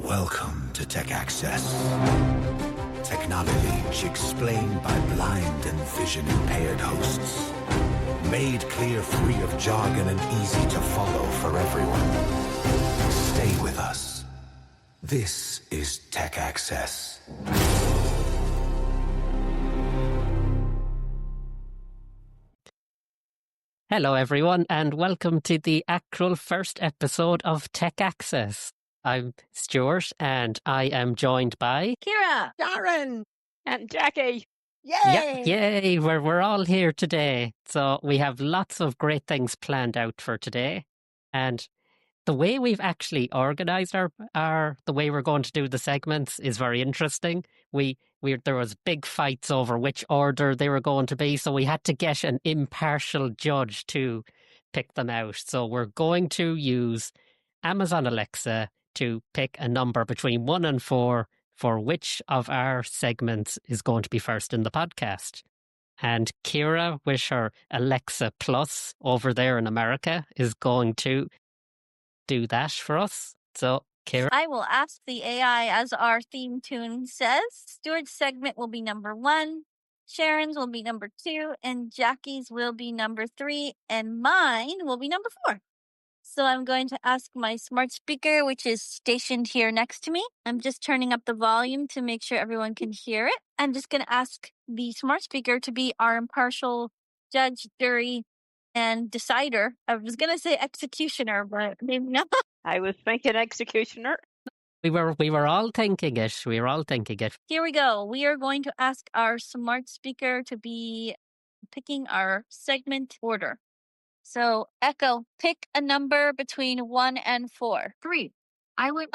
Welcome to Tech Access. Technology explained by blind and vision-impaired hosts. Made clear, free of jargon, and easy to follow for everyone. Stay with us. This is Tech Access. Hello everyone, and welcome to the actual first episode of Tech Access. I'm Stuart, and I am joined by Kira, Sharon, and Jackie. yay! Yay! We're all here today. So we have lots of great things planned out for today. And the way we've actually organized the way we're going to do the segments is very interesting. There was big fights over which order they were going to be, so we had to get an impartial judge to pick them out. So we're going to use Amazon Alexa to pick a number between 1 and 4 for which of our segments is going to be first in the podcast. And Kira, with her Alexa Plus over there in America, is going to do that for us. So, Kira. I will ask the AI as our theme tune says. Stuart's segment will be number 1, Sharon's will be number 2, and Jackie's will be number 3, and mine will be number 4. So I'm going to ask my smart speaker, which is stationed here next to me. I'm just turning up the volume to make sure everyone can hear it. I'm just going to ask the smart speaker to be our impartial judge, jury, and decider. I was going to say executioner, but maybe not. I was thinking executioner. We were all thinking it. We were all thinking it. Here we go. We are going to ask our smart speaker to be picking our segment order. So, Echo, pick a number between 1 and 4. 3. I went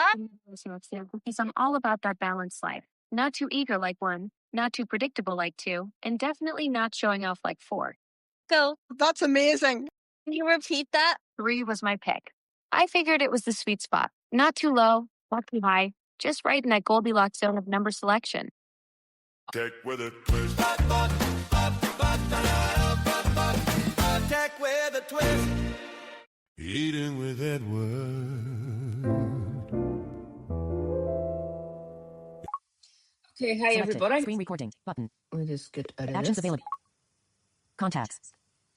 because I'm all about that balanced life. Not too eager like 1, not too predictable like 2, and definitely not showing off like 4. Go. That's amazing. Can you repeat that? 3 was my pick. I figured it was the sweet spot. Not too low, not too high, just right in that Goldilocks zone of number selection. Tech with a twist. Tech with a twist. Eating with Edward. Okay, hi everybody. Screen recording button. We'll just get out of Actions this. available. Contacts.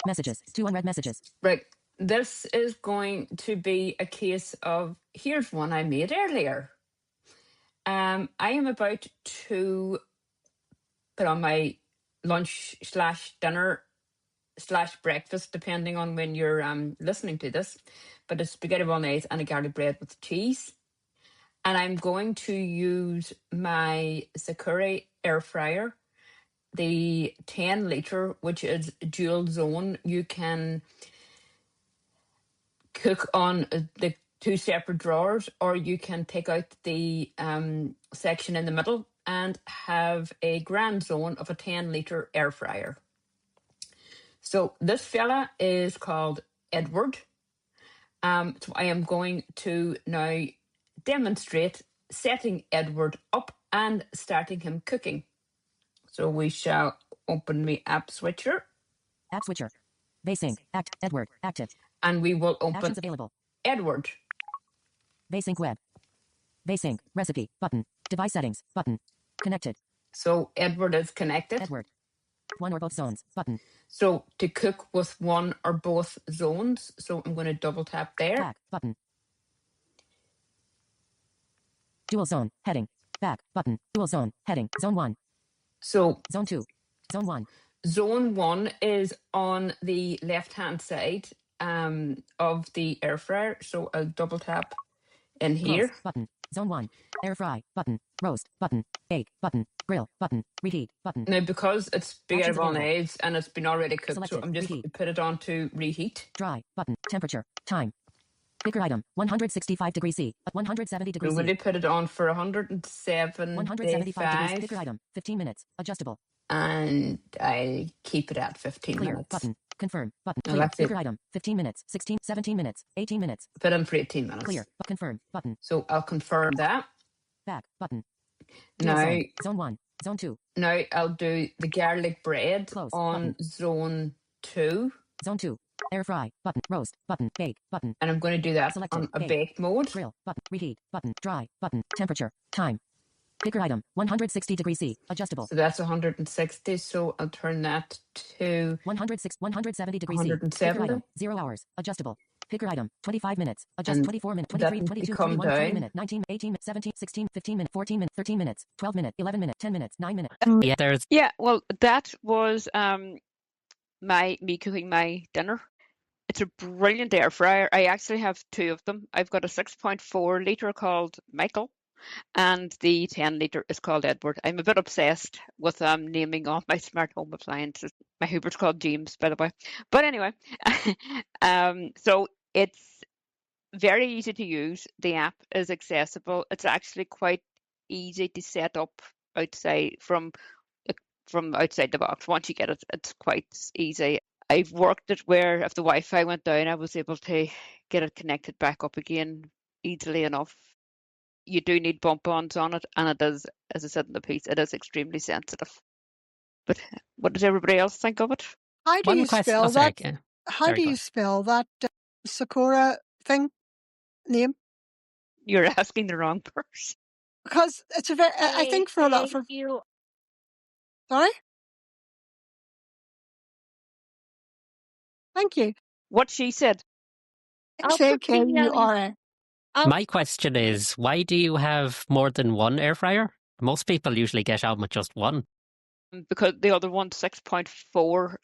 Messages. 2 unread messages. Right. This is going to be a case of, here's one I made earlier. I am about to put on my lunch / dinner / breakfast, depending on when you're listening to this. But it's spaghetti bolognese and a garlic bread with cheese. And I'm going to use my Sakura air fryer, the 10 litre, which is dual zone. You can cook on the 2 separate drawers, or you can take out the section in the middle and have a grand zone of a 10 litre air fryer. So this fella is called Edward. So I am going to now demonstrate setting Edward up and starting him cooking. So we shall open the app switcher. App switcher. Basync. Act. Edward. Active. And we will open Actions available. Edward. Basync web. Basync. Recipe. Button. Device settings. Button. Connected. So Edward is connected. Edward. 1 or both zones. Button. So to cook with 1 or both zones. So I'm going to double tap there. Back. Button. Dual zone. Heading. Back. Button. Dual zone. Heading. Zone 1. So Zone 2. Zone 1. Zone 1 is on the left-hand side of the air fryer. So I'll double tap in here. Close. Button. Zone 1. Air fry. Button. Roast. Button. Bake. Button. Grill. Button. Reheat. Button. Now, because it's spaghetti Actions available. bolognese and it's been already cooked, Selected. so I'm just Reheat. going to put it on to reheat. Dry. Button. Temperature. Time. Picker item. 165 degrees C. 170 I'm degrees going C. to put it on for 175. 175 degrees. Picker item. 15 minutes. Adjustable. And I'll keep it at 15 Clear. minutes. Button. Confirm. Button. Now Clear. that's it. Picker item. 15 minutes. 16. 17 minutes. 18 minutes. Put in for 18 minutes. Clear. Confirm. Button. So I'll confirm that. Back. Button. Now, Zone. Zone 1. Zone 2. now I'll do the garlic bread Close. on Button. zone 2. Zone 2. Air fry. Button. Roast. Button. Bake. Button. And I'm going to do that Selected. on a Bake. baked mode. Grill. Button. Reheat. Button. Dry. Button. Temperature. Time. Picker item. 160 degrees C. Adjustable. So that's 160. So I'll turn that to 170 degrees C. Picker 170. item. 0 hours. Adjustable. Picker item. 25 minutes. Adjust. And 24 minutes. that 23, will 22, come 21, 20 down. minutes. 19, 18, 17, 16, 15 minutes. 14 minutes. 13 minutes. 12 minutes. 11 minutes. 10 minutes. 9 minutes. Yeah, there's Yeah, well, that was me cooking my dinner. It's a brilliant air fryer. I actually have two of them. I've got a 6.4 litre called Michael, and the 10 litre is called Edward. I'm a bit obsessed with naming all my smart home appliances. My Hoover's called James, by the way. But anyway, so it's very easy to use. The app is accessible. It's actually quite easy to set up outside from outside the box. Once you get it, it's quite easy. I've worked it where if the Wi-Fi went down, I was able to get it connected back up again easily enough. You do need bump-ons on it, and it is, as I said in the piece, it is extremely sensitive. But what does everybody else think of it? How do one you question. spell Oh, sorry. that? How Sorry, do go you on. spell that Sakura thing name? You're asking the wrong person. Because it's a very, I think for a lot for. you. Sorry. Thank you. What she said. I'll put the, Sakura. My question is, why do you have more than one air fryer? Most people usually get out with just one. Because the other one's 6.4,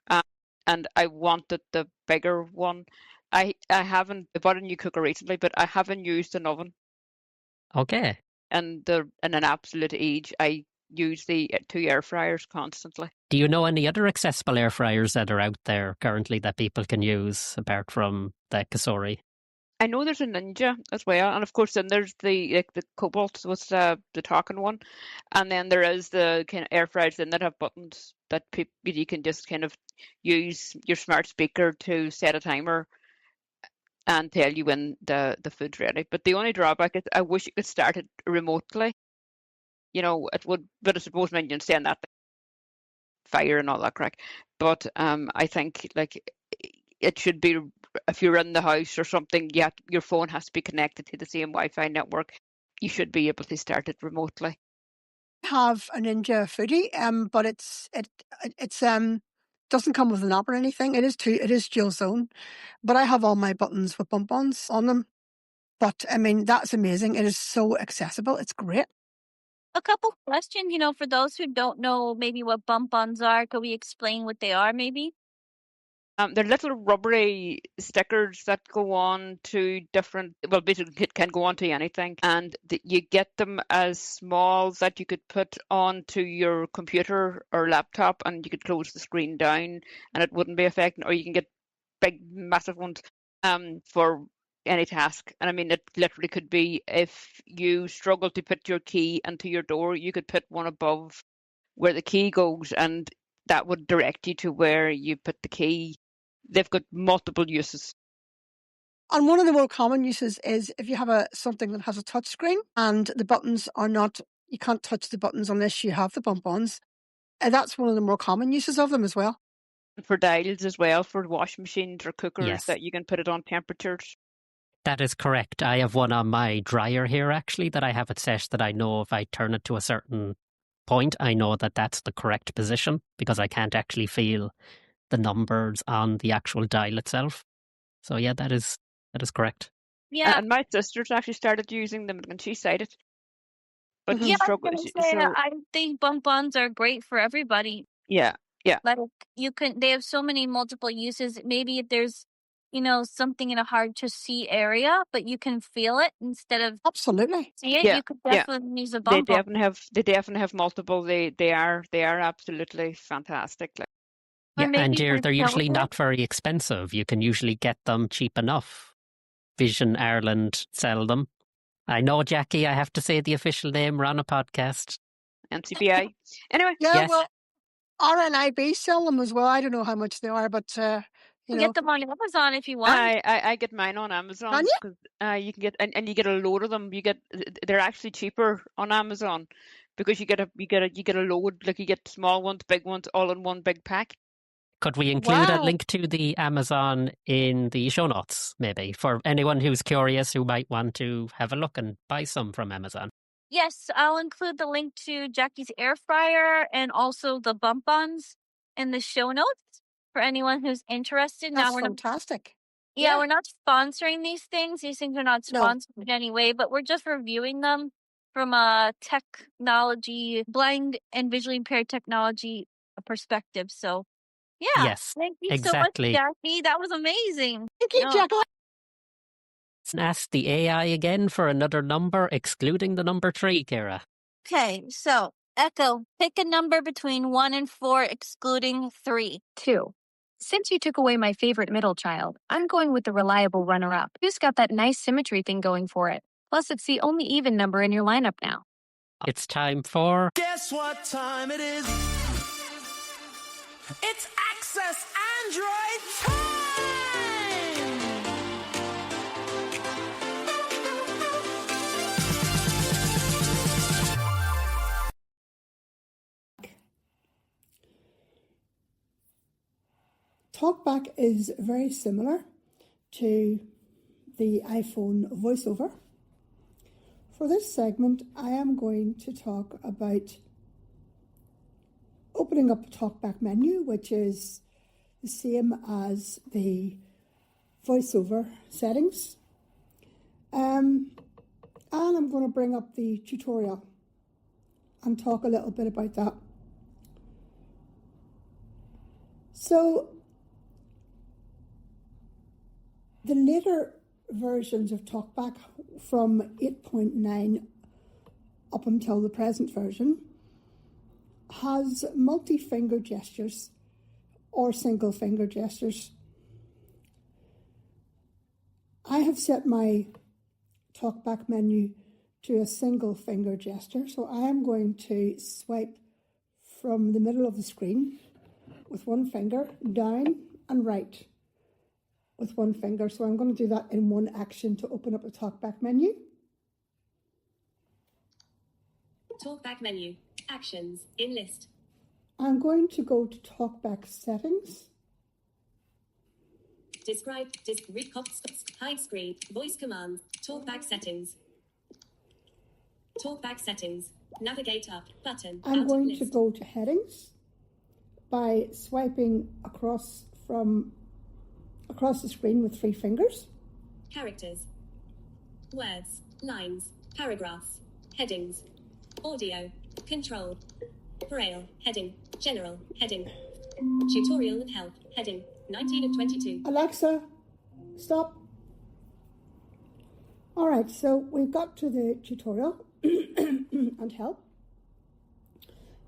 and I wanted the bigger one. I bought a new cooker recently, but I haven't used an oven. Okay. And in an absolute age, I use the two air fryers constantly. Do you know any other accessible air fryers that are out there currently that people can use apart from the Cosway? I know there's a Ninja as well, and of course then there's the Cobalt was the talking one, and then there is the kind of air fryers then that have buttons that you can just kind of use your smart speaker to set a timer and tell you when the food's ready. But the only drawback is I wish it could start it remotely. You know, it would, but I suppose when you're saying that fire and all that crack. But I think like it should be, if you're in the house or something, your phone has to be connected to the same Wi-Fi network. You should be able to start it remotely. Have a Ninja Foodie, but it's doesn't come with an app or anything. It is dual zone, but I have all my buttons with bump-ons on them. But I mean, that's amazing. It is so accessible. It's great. A couple questions, for those who don't know maybe what bump-ons are, could we explain what they are maybe? They're little rubbery stickers that go on to different, well, basically it can go on to anything. And you get them as small that you could put onto your computer or laptop, and you could close the screen down and it wouldn't be affecting, or you can get big, massive ones for any task. And I mean, it literally could be if you struggle to put your key into your door, you could put one above where the key goes, and that would direct you to where you put the key. They've got multiple uses. And one of the more common uses is if you have something that has a touch screen and the buttons are not, you can't touch the buttons unless you have the bump-ons. And that's one of the more common uses of them as well. For dials as well, for washing machines or cookers, Yes. that you can put it on temperatures. That is correct. I have one on my dryer here, actually, that I have it set that I know if I turn it to a certain point, I know that that's the correct position because I can't actually feel the numbers on the actual dial itself. So yeah, that is correct. Yeah. And my sister's actually started using them and she's cited. But she Yeah, I was struggled. gonna say, I think bump-ons are great for everybody. Yeah. Like they have so many multiple uses. Maybe if there's, something in a hard to see area, but you can feel it instead of Absolutely. see it. Yeah, You could definitely use a They bump-on. definitely have multiple. They are absolutely fantastic. Or Yeah, maybe and for they're usually children. not very expensive. You can usually get them cheap enough. Vision Ireland sell them. I know, Jackie, I have to say the official name. We're on a podcast. NCBI. Anyway. Yeah, Yes. well, RNIB sell them as well. I don't know how much they are, but You can get them on Amazon if you want. I get mine on Amazon. Can you? Because you can get and you get a load of them. They're actually cheaper on Amazon because you get a load, like you get small ones, big ones, all in one big pack. Could we include a Wow. link to the Amazon in the show notes, maybe, for anyone who's curious who might want to have a look and buy some from Amazon? Yes, I'll include the link to Jackie's air fryer and also the bump-ons in the show notes for anyone who's interested. That's Now we're not, fantastic. yeah, Yeah. we're not sponsoring these things. These things are not No. sponsored in any way, but we're just reviewing them from a technology, blind and visually impaired technology perspective. So, yeah, Yes, thank you exactly. so much, Jackie. That was amazing. Thank you, No. Jack. Ask the AI again for another number, excluding the number 3, Kira. Okay, so Echo, pick a number between 1 and 4, excluding 3. 2. Since you took away my favorite middle child, I'm going with the reliable runner-up. Who's got that nice symmetry thing going for it? Plus, it's the only even number in your lineup now. It's time for... Guess what time it is? It's Access Android time! Talkback is very similar to the iPhone voiceover. For this segment, I am going to talk about opening up the Talkback menu, which is the same as the voiceover settings. And I'm going to bring up the tutorial and talk a little bit about that. So, the later versions of Talkback from 8.9 up until the present version has multi-finger gestures or single finger gestures. I have set my Talkback menu to a single finger gesture, so I am going to swipe from the middle of the screen with one finger down and right with one finger. So I'm going to do that in one action to open up the Talkback menu. Talkback menu. Actions. In list. I'm going to go to Talkback settings. Describe. Read. Hide screen. Voice command. Talkback settings. Talkback settings. Navigate up. Button. I'm Out going of to list. go to headings by swiping across the screen with 3 fingers. Characters. Words. Lines. Paragraphs. Headings. Audio. Control. Braille. Heading. General. Heading. Tutorial and help. Heading. 19 of 22. Alexa, stop. All right, so we've got to the tutorial and help.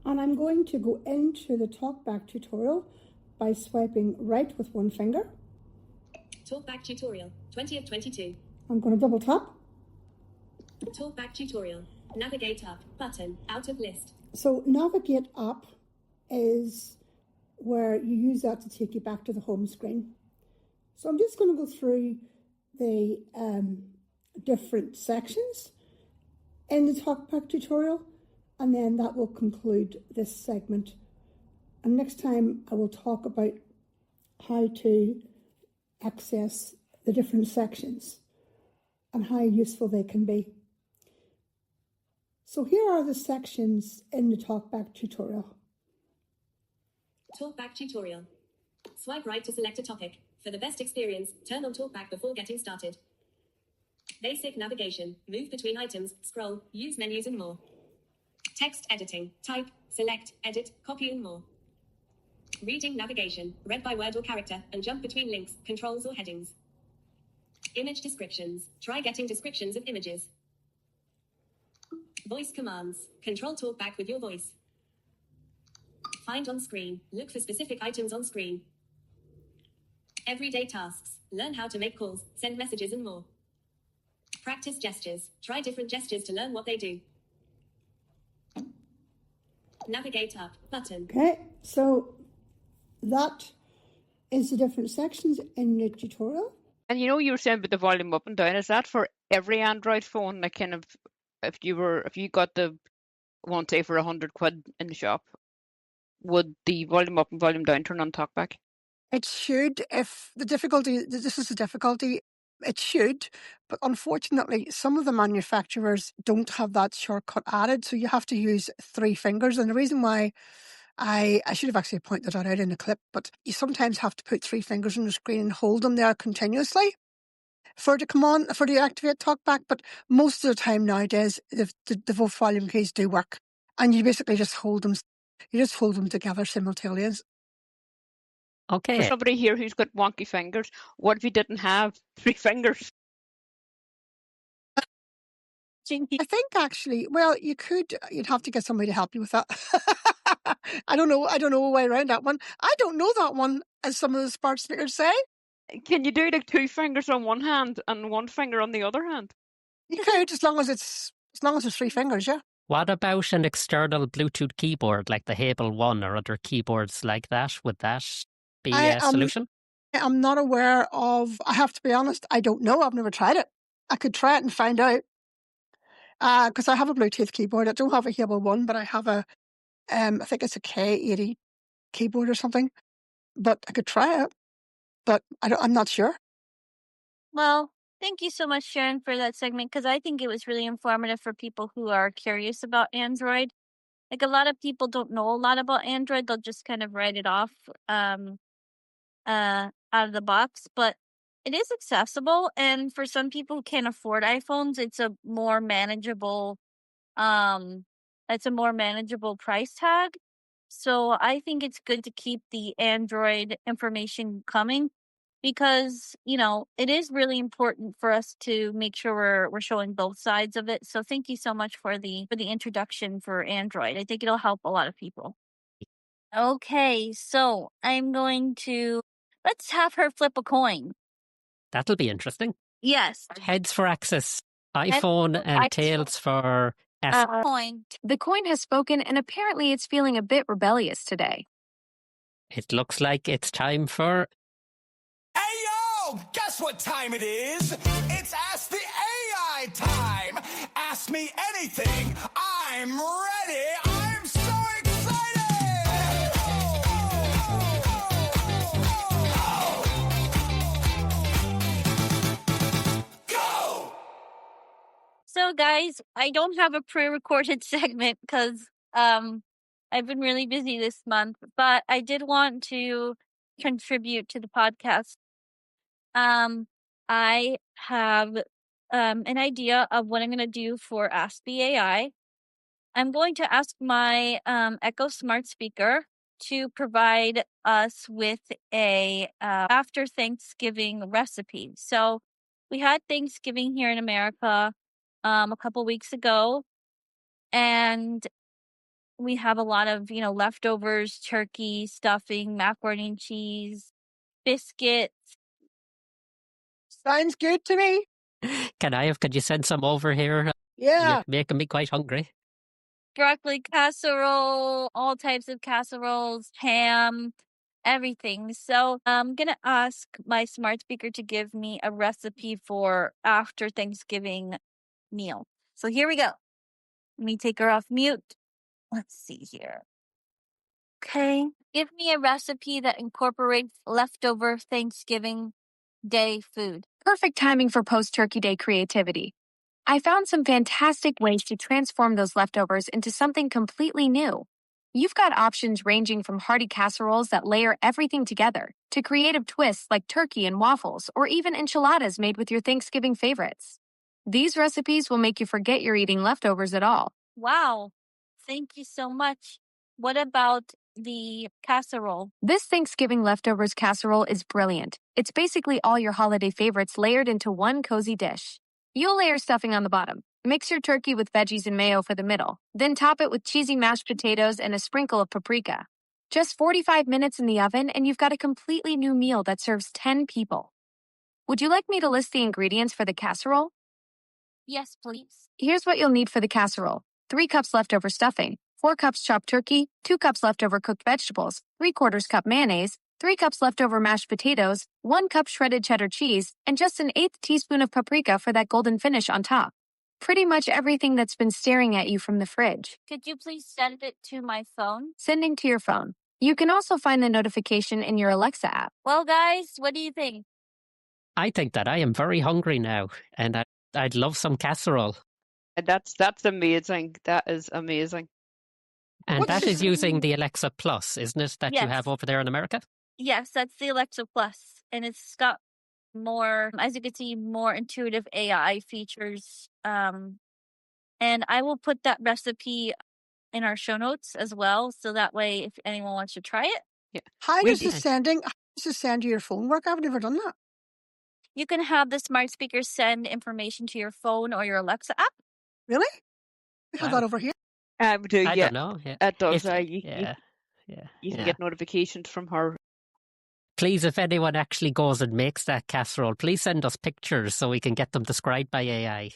And I'm going to go into the Talkback tutorial by swiping right with one finger. Talkback tutorial. 20 of 22. I'm going to double tap. Talkback tutorial. Navigate up. Button. Out of list. So navigate up is where you use that to take you back to the home screen. So I'm just going to go through the different sections in the Talkback tutorial, and then that will conclude this segment. And next time I will talk about how to access the different sections and how useful they can be. So here are the sections in the Talkback tutorial. Talkback tutorial. Swipe right to select a topic. For the best experience, turn on Talkback before getting started. Basic navigation. Move between items, scroll, use menus and more. Text editing. Type, select, edit, copy and more. Reading navigation. Read by word or character and jump between links, controls or headings. Image descriptions. Try getting descriptions of images. Voice commands. Control Talkback with your voice. Find on screen. Look for specific items on screen. Everyday tasks. Learn how to make calls, send messages and more. Practice gestures. Try different gestures to learn what they do. Navigate up. Button. Okay, so that is the different sections in the tutorial. And you were saying about the volume up and down. Is that for every Android phone? Like kind of, if you got the one say for £100 in the shop, would the volume up and volume down turn on talkback? It should, if the difficulty, this is the difficulty, it should, but unfortunately, some of the manufacturers don't have that shortcut added, so you have to use 3 fingers. And the reason why I should have actually pointed that out in the clip, but you sometimes have to put 3 fingers on the screen and hold them there continuously for it to come on, for the activate talkback. But most of the time nowadays, the both volume keys do work, and you basically just hold them. You just hold them together simultaneously. For Okay. somebody here who's got wonky fingers, what if you didn't have 3 fingers? I think actually, well, you'd have to get somebody to help you with that. I don't know a way around that one. I don't know that one, as some of the smart speakers say. Can you do like 2 fingers on one hand and 1 finger on the other hand? You could, as long as it's 3 fingers, yeah. What about an external Bluetooth keyboard like the Hable One or other keyboards like that? Would that be a solution? I'm not aware of, I have to be honest, I don't know. I've never tried it. I could try it and find out. Because I have a Bluetooth keyboard. I don't have a Hable One, but I have I think it's a K80 keyboard or something. But I could try it. But I'm not sure. Well, thank you so much, Sharon, for that segment, because I think it was really informative for people who are curious about Android. Like, a lot of people don't know a lot about Android. They'll just kind of write it off out of the box. But it is accessible, and for some people who can't afford iPhones, it's a more manageable price tag. So I think it's good to keep the Android information coming, because, it is really important for us to make sure we're showing both sides of it. So thank you so much for the introduction for Android. I think it'll help a lot of people. Okay, so let's have her flip a coin. That'll be interesting. Yes. Heads for Access iPhone and tails for Coin. The coin has spoken, and apparently it's feeling a bit rebellious today. It looks like it's time for... Hey yo! Guess what time it is? It's Ask the AI time! Ask me anything! I'm ready! I'm so excited! Go! So, guys, I don't have a pre-recorded segment because I've been really busy this month, but I did want to contribute to the podcast. I have an idea of what I'm going to do for Ask the AI. I'm going to ask my Echo Smart Speaker to provide us with a after Thanksgiving recipe. So we had Thanksgiving here in America a couple weeks ago, and we have a lot of, leftovers, turkey, stuffing, macaroni and cheese, biscuits. Sounds good to me. Could you send some over here? Yeah. You're making me quite hungry. Broccoli casserole, all types of casseroles, ham, everything. So I'm going to ask my smart speaker to give me a recipe for after Thanksgiving meal. So here we go. Let me take her off mute. Let's see here. Okay. Give me a recipe that incorporates leftover Thanksgiving Day food. Perfect timing for post-Turkey Day creativity. I found some fantastic ways to transform those leftovers into something completely new. You've got options ranging from hearty casseroles that layer everything together to creative twists like turkey and waffles, or even enchiladas made with your Thanksgiving favorites. These recipes will make you forget you're eating leftovers at all. Wow. Thank you so much. What about the casserole? This Thanksgiving leftovers casserole is brilliant. It's basically all your holiday favorites layered into one cozy dish. You'll layer stuffing on the bottom. Mix your turkey with veggies and mayo for the middle. Then top it with cheesy mashed potatoes and a sprinkle of paprika. Just 45 minutes in the oven and you've got a completely new meal that serves 10 people. Would you like me to list the ingredients for the casserole? Yes, please. Here's what you'll need for the casserole. 3 cups leftover stuffing, 4 cups chopped turkey, 2 cups leftover cooked vegetables, 3/4 cup mayonnaise, 3 cups leftover mashed potatoes, 1 cup shredded cheddar cheese, and just an 1/8 teaspoon of paprika for that golden finish on top. Pretty much everything that's been staring at you from the fridge. Could you please send it to my phone? Sending to your phone. You can also find the notification in your Alexa app. Well, guys, what do you think? I think that I am very hungry now, and I'd love some casserole. And that's amazing. That is amazing. And What's that this- is using the Alexa Plus, isn't it, that you Yes. have over there in America? Yes, that's the Alexa Plus, and it's got more, as you can see, more intuitive AI features. And I will put that recipe in our show notes as well, so that way, if anyone wants to try it, How We does the did. sending? How does the send to your phone work? I've never done that. you can have the smart speaker send information to your phone or your Alexa app. Really? We have Wow. that over here. do, I yeah, don't know. Yeah. it does. If- You yeah. can Yeah. get notifications from her. Please, if anyone actually goes and makes that casserole, please send us pictures so we can get them described by AI.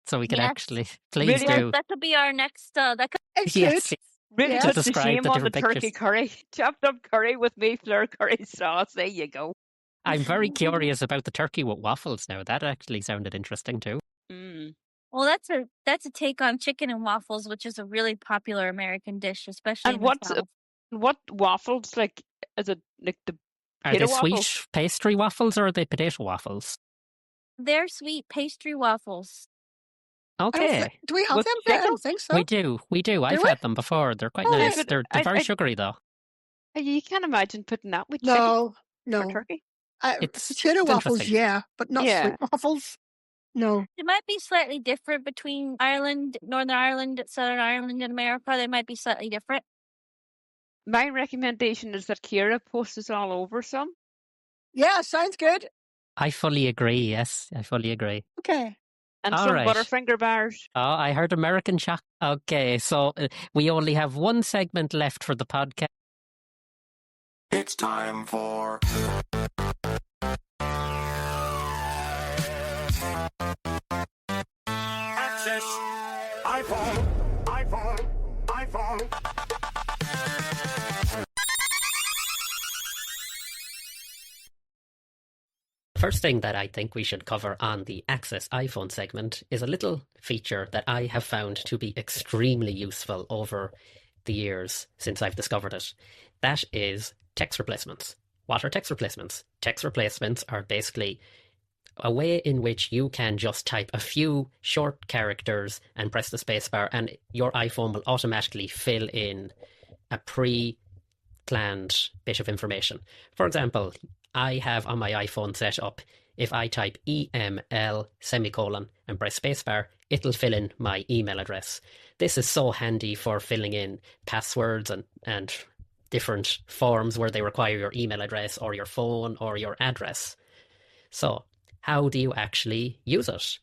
So we can Yes. actually, please Really? Yes, do. that could be our next. That could, It's Yes. good. Really Yeah. puts the Describe shame the on the different turkey pictures. curry. Chopped up curry with Mayflower curry sauce. There you go. I'm very curious about the turkey with waffles now. That actually sounded interesting too. Mm. well, that's a take on chicken and waffles, which is a really popular American dish, especially And in the what's South. what waffles like? Is it like the Are they potato waffles? sweet pastry waffles or are they potato waffles? They're sweet pastry waffles. I don't Okay. thi- do we have With them? I chicken? don't think so. We do. I've we? had them before. They're quite Oh, nice. but They're I- very I- sugary though. You can't imagine putting that with chicken No, for no. turkey. It's Potato waffles, interesting. yeah, but not Yeah. sweet waffles. No. It might be slightly different between Ireland, Northern Ireland, Southern Ireland, and America. They might be slightly different. My recommendation is that Kira posts this all over some. Yeah, sounds good. I fully agree. Yes, I fully agree. Okay. And All some right. Butterfinger bars. Oh, I heard American chocolate. Okay, so we only have one segment left for the podcast. It's time for Access iPhone. First thing that I think we should cover on the Access iPhone segment is a little feature that I have found to be extremely useful over the years since I've discovered it. That is text replacements. What are text replacements? Text replacements are basically a way in which you can just type a few short characters and press the spacebar, and your iPhone will automatically fill in a pre-planned bit of information. For example, I have on my iPhone set up, if I type EML semicolon and press spacebar, it'll fill in my email address. This is so handy for filling in passwords and different forms where they require your email address or your phone or your address. So, how do you actually use it?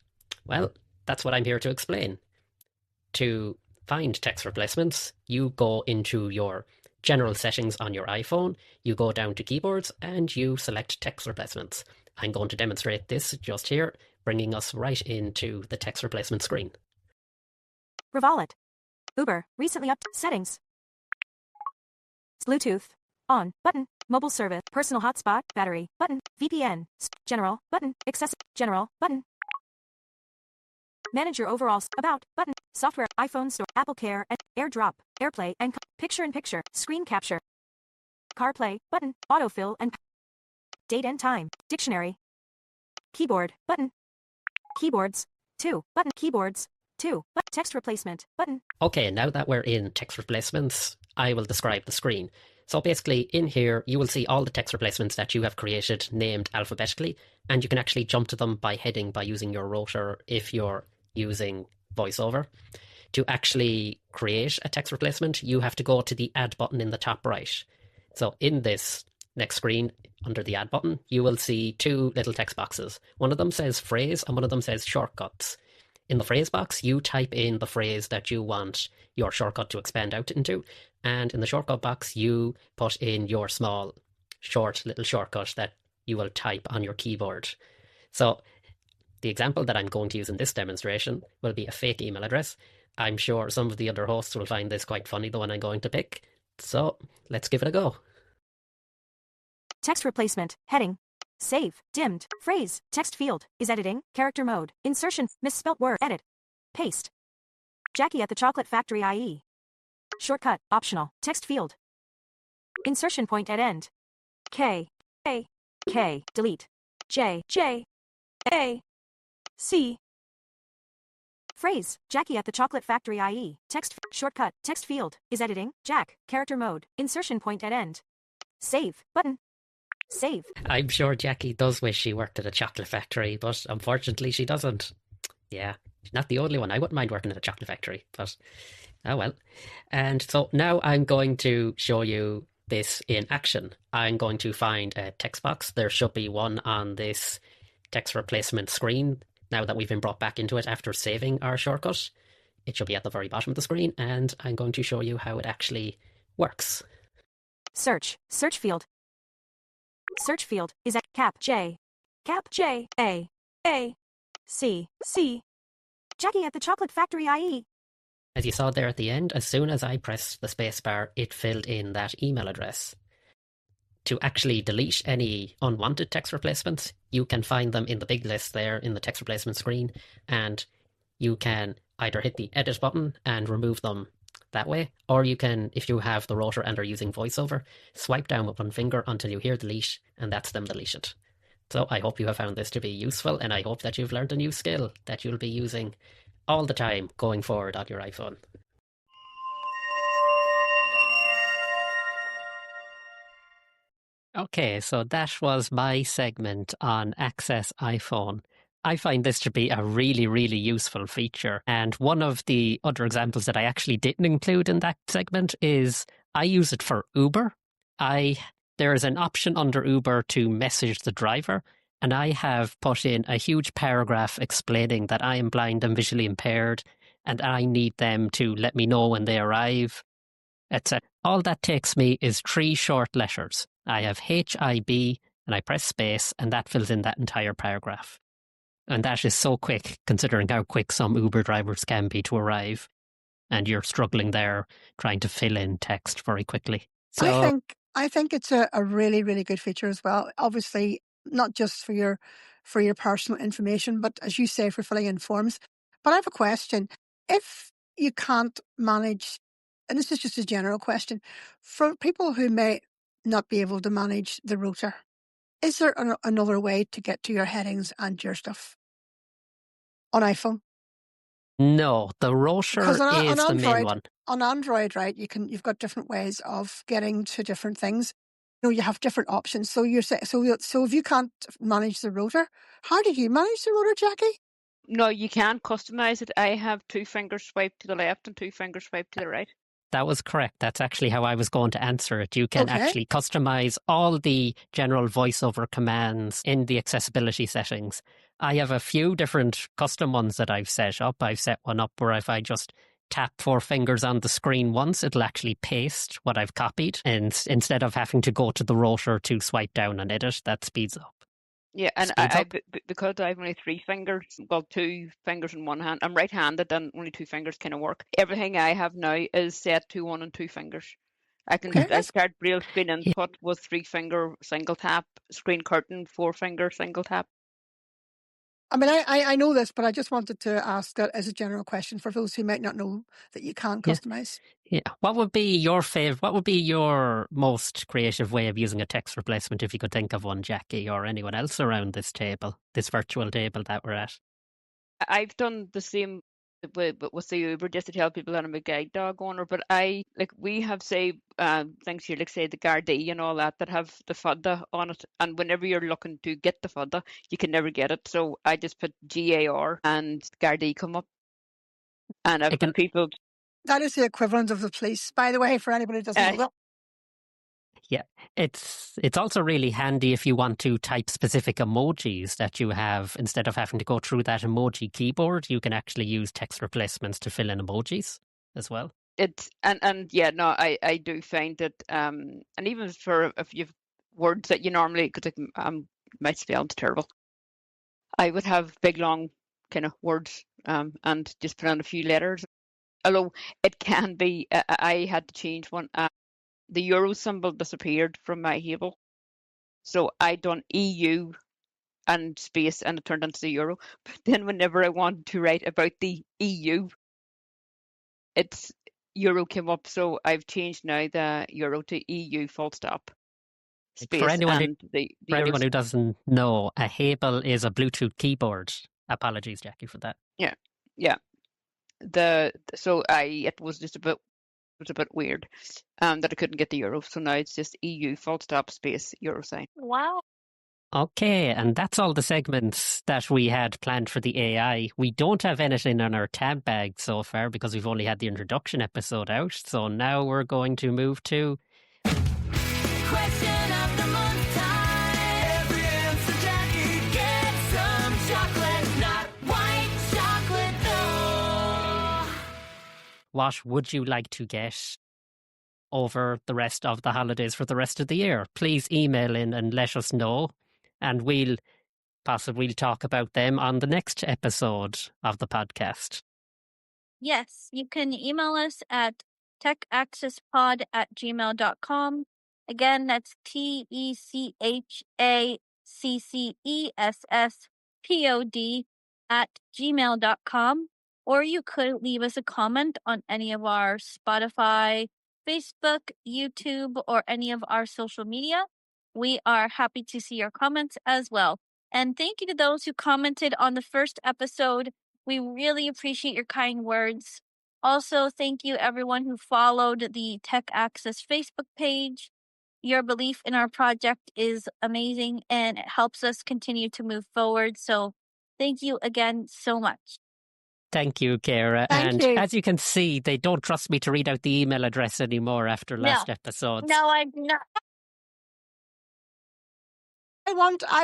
Well, that's what I'm here to explain. To find text replacements, you go into your general settings on your iPhone, you go down to keyboards, and you select text replacements. I'm going to demonstrate this just here, bringing us right into the text replacement screen. Revalet. Uber. Recently upped. Settings. Bluetooth. On. Button. Mobile service. Personal hotspot. Battery. Button. VPN. General. Button. Access. General. Button. Manage your overall. About. Button. Software. iPhone Store. Apple Care. And AirDrop. AirPlay. And picture-in-picture. Screen capture. CarPlay. Button. Autofill. And date and time. Dictionary. Keyboard. Button. Keyboards. 2. Button. Keyboards. 2. But text replacement. Button. Okay, now that we're in text replacements, I will describe the screen. So basically, in here, you will see all the text replacements that you have created named alphabetically, and you can actually jump to them by heading by using your rotor if you're using VoiceOver. To actually create a text replacement, you have to go to the Add button in the top right. So in this next screen, under the Add button, you will see two little text boxes. One of them says phrase, and one of them says shortcuts. In the phrase box, you type in the phrase that you want your shortcut to expand out into. And in the shortcut box, you put in your small, short little shortcut that you will type on your keyboard. So the example that I'm going to use in this demonstration will be a fake email address. I'm sure some of the other hosts will find this quite funny, the one I'm going to pick. So let's give it a go. Text replacement. Heading. Save. Dimmed. Phrase. Text field. Is editing. Character mode. Insertion. Misspelt word. Edit. Paste. Jackie at the chocolate factory IE. Shortcut, optional, text field. Insertion point at end. K, A, K, delete. J, A, C. Phrase, Jackie at the chocolate factory IE. Text, shortcut, text field, is editing, Jack, character mode, insertion point at end. Save, button. Save. I'm sure Jackie does wish she worked at a chocolate factory, but unfortunately she doesn't. Yeah, she's not the only one. I wouldn't mind working at a chocolate factory, but oh well. And so now I'm going to show you this in action. I'm going to find a text box. There should be one on this text replacement screen now that we've been brought back into it after saving our shortcut. It should be at the very bottom of the screen, and I'm going to show you how it actually works. Search, search field. Search field is at cap J, A, C, Jackie at the chocolate factory IE. As you saw there at the end, as soon as I pressed the spacebar, it filled in that email address. To actually delete any unwanted text replacements, you can find them in the big list there in the text replacement screen, and you can either hit the edit button and remove them that way, or you can, if you have the rotor and are using VoiceOver, swipe down with one finger until you hear delete, and that's them deleted. So I hope you have found this to be useful, and I hope that you've learned a new skill that you'll be using all the time going forward on your iPhone. Okay, so that was my segment on Access iPhone. I find this to be a really, really useful feature. And one of the other examples that I actually didn't include in that segment is I use it for Uber. There is an option under Uber to message the driver, and I have put in a huge paragraph explaining that I am blind and visually impaired, and I need them to let me know when they arrive, etc. All that takes me is 3 short letters. I have HIB, and I press space, and that fills in that entire paragraph. And that is so quick, considering how quick some Uber drivers can be to arrive. And you're struggling there, trying to fill in text very quickly. So I think it's a really, really good feature as well. Obviously, not just for your personal information, but as you say, for filling in forms. But I have a question. If you can't manage, and this is just a general question, for people who may not be able to manage the rotor, is there another way to get to your headings and your stuff on iPhone? no, the rotor is the main one. On Android, right, you've got different ways of getting to different things. You have different options. So so if you can't manage the rotor, how do you manage the rotor, Jackie? No, you can customize it. I have 2 fingers swiped to the left and 2 fingers swiped to the right. That was correct. That's actually how I was going to answer it. You can actually customize all the general VoiceOver commands in the accessibility settings. I have a few different custom ones that I've set up. I've set one up where if I just tap 4 fingers on the screen once, it'll actually paste what I've copied. And instead of having to go to the rotor to swipe down and edit, that speeds up. Yeah, and because I have only 3 fingers, well, 2 fingers in one hand, I'm right-handed and only 2 fingers kind of work. Everything I have now is set to 1 and 2 fingers. I start Braille screen input with 3-finger single tap, screen curtain 4-finger single tap. I mean, I know this, but I just wanted to ask that as a general question for those who might not know that you can customize. Yeah. What would be your favorite? What would be your most creative way of using a text replacement, if you could think of one, Jackie, or anyone else around this table, this virtual table that we're at? I've done the same with the Uber just to tell people that I'm a guide dog owner, but we have things here, like say the Gardaí and all that have the fudda on it, and whenever you're looking to get the fudda, you can never get it. So I just put GAR and Gardaí come up, and I've got people. That is the equivalent of the police, by the way, for anybody who doesn't know that. Yeah, it's also really handy if you want to type specific emojis that you have. Instead of having to go through that emoji keyboard, you can actually use text replacements to fill in emojis as well. I do find that, and even for if you've words that you normally, because my spelling's terrible, I would have big long kind of words and just put on a few letters. Although it can be, I had to change one. The euro symbol disappeared from my table, so I done EU and space, and it turned into the euro. But then whenever I wanted to write about the EU, it's euro came up, so I've changed now the euro to EU full stop space For anyone and the who doesn't know, a Hable is a Bluetooth keyboard. Apologies, Jackie, for that. Yeah. It was just a bit weird that I couldn't get the euro, so now it's just EU full stop space euro sign. Wow. Okay, and that's all the segments that we had planned for the AI. We don't have anything on our tab bag so far because we've only had the introduction episode out. So now we're going to move to Question of the month time. Every answer Jackie gets some chocolate, not white chocolate though. what would you like to get over the rest of the holidays for the rest of the year? Please email in and let us know, and we'll talk about them on the next episode of the podcast. Yes, you can email us at techaccesspod@gmail.com. Again, that's techaccesspod@gmail.com. Or you could leave us a comment on any of our Spotify, Facebook, YouTube, or any of our social media. We are happy to see your comments as well. And thank you to those who commented on the first episode. We really appreciate your kind words. Also, thank you everyone who followed the Tech Access Facebook page. Your belief in our project is amazing and it helps us continue to move forward. So thank you again so much. Thank you, Kara. Thank and you. as you can see, they don't trust me to read out the email address anymore after last episode. No, I'm not. I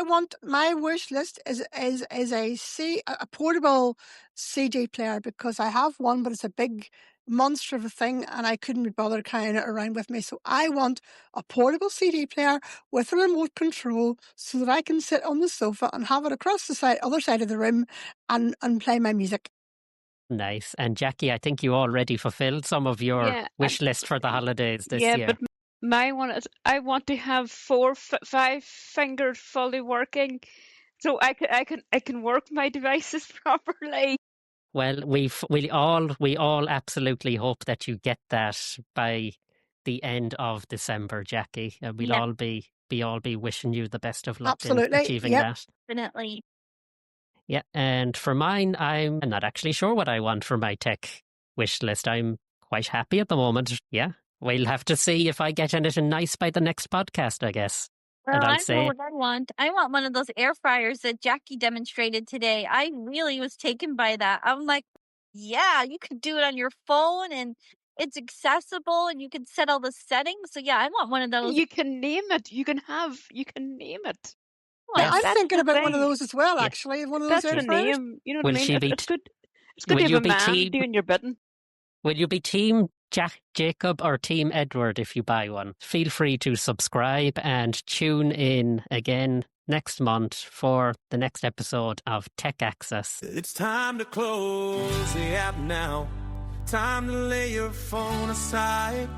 want my wish list is a portable CD player, because I have one, but it's a big monster of a thing and I couldn't be bothered carrying it around with me. So I want a portable CD player with a remote control so that I can sit on the sofa and have it across the other side of the room and play my music. Nice. And Jackie, I think you already fulfilled some of your wish list for the holidays this year. But my one is I want to have 5 fingers fully working, so I can work my devices properly. Well, we all absolutely hope that you get that by the end of December, Jackie. We'll all be wishing you the best of luck in achieving that. Definitely. Yeah, and for mine, I'm not actually sure what I want for my tech wish list. I'm quite happy at the moment. Yeah, we'll have to see if I get anything nice by the next podcast, I guess. Well, and I know what I want. I want one of those air fryers that Jackie demonstrated today. I really was taken by that. I'm like, yeah, you can do it on your phone and it's accessible and you can set all the settings. So yeah, I want one of those. You can name it. You can name it. Well, I'm thinking about one of those as well, actually. One of those That's air the fryers. name. You know what I mean? It's good. It's good will to you have a be man doing your bidding. Will you be Team Jacob or Team Edward if you buy one? Feel free to subscribe and tune in again next month for the next episode of Tech Access. It's time to close the app now. Time to lay your phone aside.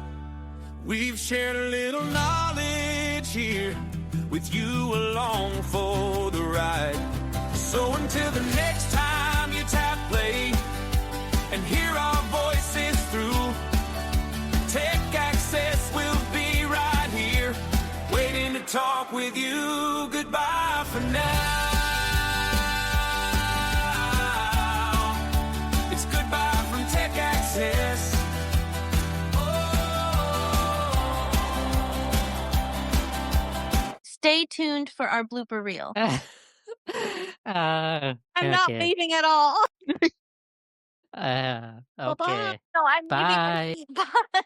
We've shared a little knowledge here with you along for the ride. So until the next time you tap play and hear our voices through, Tech Access will be right here, waiting to talk with you. Goodbye for now. It's goodbye from Tech Access. Stay tuned for our blooper reel. I'm not okay. leaving at all. Okay. No, I'm Bye. leaving. Bye.